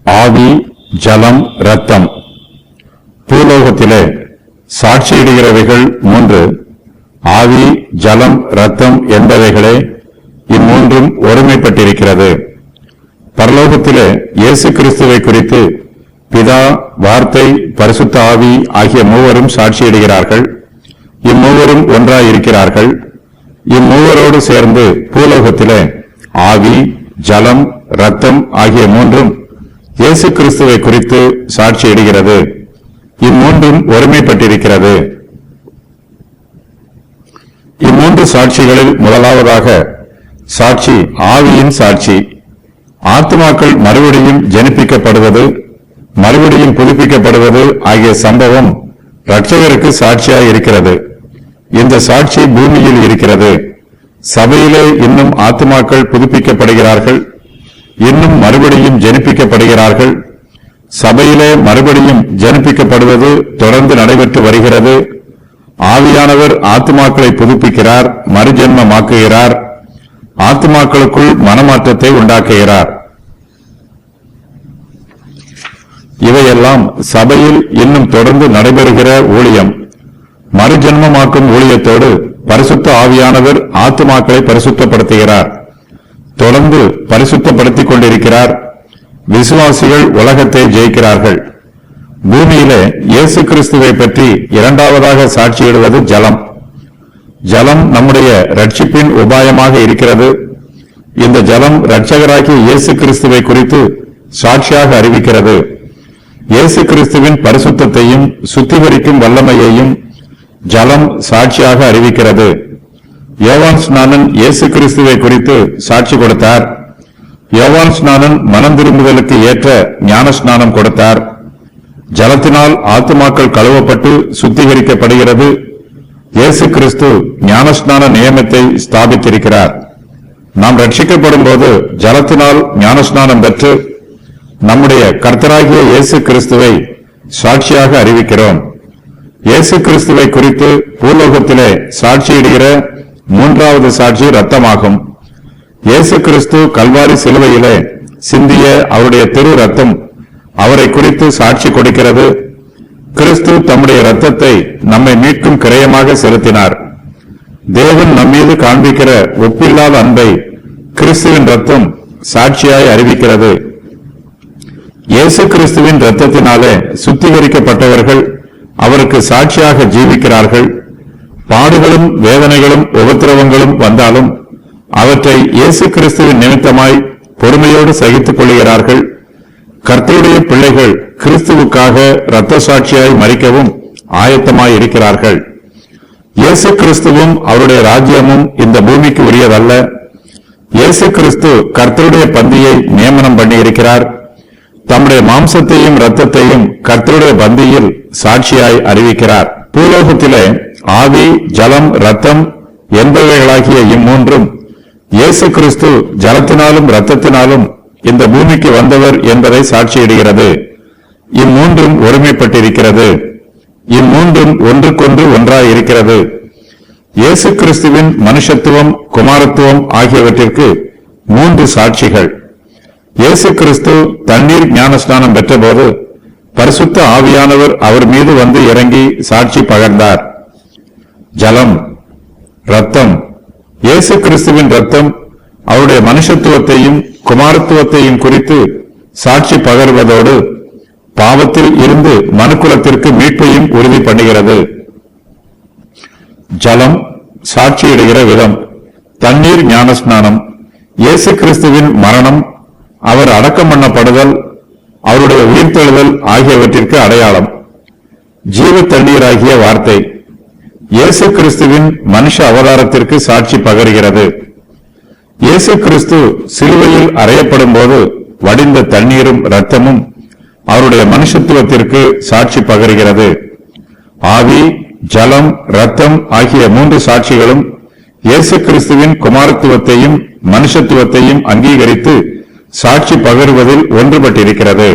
ஆவி, ஜலம், இரத்தம். பூலோகத்திலே சாட்சியிடுகிறவைகள் மூன்று. ஆவி, ஜலம், இரத்தம் என்பவைகளே இம்மூன்றும் ஒருமைப்பட்டிருக்கிறது. பரலோகத்திலே இயேசு கிறிஸ்துவை குறித்து பிதா, வார்த்தை, பரிசுத்த ஆவி ஆகிய மூவரும் சாட்சியிடுகிறார்கள். இம்மூவரும் ஒன்றாயிருக்கிறார்கள். இம்மூவரோடு சேர்ந்து பூலோகத்திலே ஆவி, ஜலம், இரத்தம் ஆகிய மூன்றும் இயேசு கிறிஸ்துவை குறித்து சாட்சியிடுகிறது. இம்மூன்றும் ஒருமைப்பட்டிருக்கிறது. இம்மூன்று சாட்சிகளில் முதலாவதாக சாட்சி ஆவியின் சாட்சி. ஆத்துமாக்கள் மறுபடியும் ஜனிப்பிக்கப்படுவது, மறுபடியும் புதுப்பிக்கப்படுவது ஆகிய சம்பவம் இரட்சகருக்கு சாட்சியாய் இருக்கிறது. இந்த சாட்சி பூமியில் இருக்கிறது. சபையிலே இன்னும் ஆத்துமாக்கள் புதுப்பிக்கப்படுகிறார்கள், இன்னும் மறுபடியும் ஜனிப்பிக்கப்படுகிறார்கள். சபையிலே மறுபடியும் ஜனிப்பிக்கப்படுவது தொடர்ந்து நடைபெற்று வருகிறது. ஆவியானவர் ஆத்துமாக்களை புதுப்பிக்கிறார், மறுஜென்மமாக்குகிறார், ஆத்துமாக்களுக்குள் மனமாற்றத்தை உண்டாக்குகிறார். இவையெல்லாம் சபையில் இன்னும் தொடர்ந்து நடைபெறுகிற ஊழியம். மறுஜென்மமாக்கும் ஊழியத்தோடு பரிசுத்த ஆவியானவர் ஆத்துமாக்களை பரிசுத்தப்படுத்துகிறார், தொடர்ந்து பரிசுத்தப்படுத்திக் கொண்டிருக்கிறார். விசுவாசிகள் உலகத்தை ஜெயிக்கிறார்கள். பூமியிலே இயேசு கிறிஸ்துவை பற்றி இரண்டாவதாக சாட்சியிடுவது ஜலம். ஜலம் நம்முடைய ரட்சிப்பின் உபாயமாக இருக்கிறது. இந்த ஜலம் இரட்சகராகிய இயேசு கிறிஸ்துவை குறித்து சாட்சியாக அறிவிக்கிறது. இயேசு கிறிஸ்துவின் பரிசுத்தத்தையும் சுத்திகரிக்கும் வல்லமையையும் ஜலம் சாட்சியாக அறிவிக்கிறது. யோவான் ஸ்நானன் இயேசு கிறிஸ்துவை குறித்து சாட்சி கொடுத்தார். யோவான் ஸ்நானன் மனம் திரும்புதலுக்கு ஏற்ற ஞான ஸ்நானம் கொடுத்தார். ஜலத்தினால் ஆத்துமாக்கள் கழுவப்பட்டு சுத்திகரிக்கப்படுகிறது. இயேசு கிறிஸ்து ஞானஸ்நான நியமத்தை ஸ்தாபித்திருக்கிறார். நாம் ரட்சிக்கப்படும் போது ஜலத்தினால் ஞானஸ்நானம் பெற்று நம்முடைய கர்த்தராகிய இயேசு கிறிஸ்துவை சாட்சியாக அறிவிக்கிறோம். இயேசு கிறிஸ்துவை குறித்து பூலோகத்திலே சாட்சியிடுகிற மூன்றாவது சாட்சி இரத்தமாகும். இயேசு கிறிஸ்து கல்வாரி சிலுவையிலே சிந்திய அவருடைய திரு இரத்தம் அவரை குறித்து சாட்சி கொடுக்கிறது. கிறிஸ்து தம்முடைய இரத்தத்தை நம்மை மீட்கும் கிரயமாக செலுத்தினார். தேவன் நம்மீது காண்பிக்கிற ஒப்பில்லாத அன்பை கிறிஸ்துவின் இரத்தம் சாட்சியாய் அறிவிக்கிறது. இயேசு கிறிஸ்துவின் இரத்தத்தினாலே சுத்திகரிக்கப்பட்டவர்கள் அவருக்கு சாட்சியாக ஜீவிக்கிறார்கள். பாடுகளும் வேதனைகளும் உபத்திரவங்களும் வந்தாலும் அவற்றை இயேசு கிறிஸ்துவின் நிமித்தமாய் பொறுமையோடு சகித்துக் கொள்கிறார்கள். கர்த்தருடைய பிள்ளைகள் கிறிஸ்துவுக்காக இரத்த சாட்சியாய் மரிக்கவும் ஆயத்தமாய் இருக்கிறார்கள். இயேசு கிறிஸ்துவும் அவருடைய ராஜ்யமும் இந்த பூமிக்கு உரியதல்ல. இயேசு கிறிஸ்து கர்த்தருடைய பந்தியை நியமனம் பண்ணியிருக்கிறார். தம்முடைய மாம்சத்தையும் இரத்தத்தையும் கர்த்தருடைய பந்தியில் சாட்சியாய் அறிவிக்கிறார். பூலோகத்திலே ஆவி, ஜலம், இரத்தம் என்பவைகளாகிய இம்மூன்றும் இயேசு கிறிஸ்து ஜலத்தினாலும் இரத்தத்தினாலும் இந்த பூமிக்கு வந்தவர் என்பதை சாட்சியிடுகிறது. இம்மூன்றும் ஒருமைப்பட்டிருக்கிறது. இம்மூன்றும் ஒன்றுக்கொன்று ஒன்றாயிருக்கிறது. இயேசு கிறிஸ்துவின் மனுஷத்துவம், குமாரத்துவம் ஆகியவற்றிற்கு மூன்று சாட்சிகள். இயேசு கிறிஸ்து தண்ணீர் ஞானஸ்நானம் பெற்றபோது பரிசுத்த ஆவியானவர் அவர் மீது வந்து இறங்கி சாட்சி பகர்ந்தார். ஜலம், இரத்தம். இயேசு கிறிஸ்துவின் இரத்தம் அவருடைய மனுஷத்துவத்தையும் குமாரத்துவத்தையும் குறித்து சாட்சி பகர்வதோடு பாவத்தில் இருந்து மனுக்குலத்திற்கு மீட்பையும் உறுதி பண்ணுகிறது. ஜலம் சாட்சியிடுகிற விதம். தண்ணீர் ஞானஸ்நானம் இயேசு கிறிஸ்துவின் மரணம், அவர் அடக்கம் பண்ணப்படுதல், அவருடைய உயிர்த்தெழுதல் ஆகியவற்றிற்கு அடையாளம். ஜீவ தண்ணீராகிய வார்த்தை இயேசு கிறிஸ்துவின் மனுஷ அவதாரத்திற்கு சாட்சி பகர்கிறது. இயேசு கிறிஸ்து சிலுவையில் அறையப்படும் போது வடிந்த தண்ணீரும் இரத்தமும் அவருடைய மனுஷத்துவத்திற்கு சாட்சி பகர்கிறது. ஆவி, ஜலம், இரத்தம் ஆகிய மூன்று சாட்சிகளும் இயேசு கிறிஸ்துவின் குமாரத்துவத்தையும் மனுஷத்துவத்தையும் அங்கீகரித்து சாட்சி பகருவதில் ஒன்றுபட்டிருக்கிறது.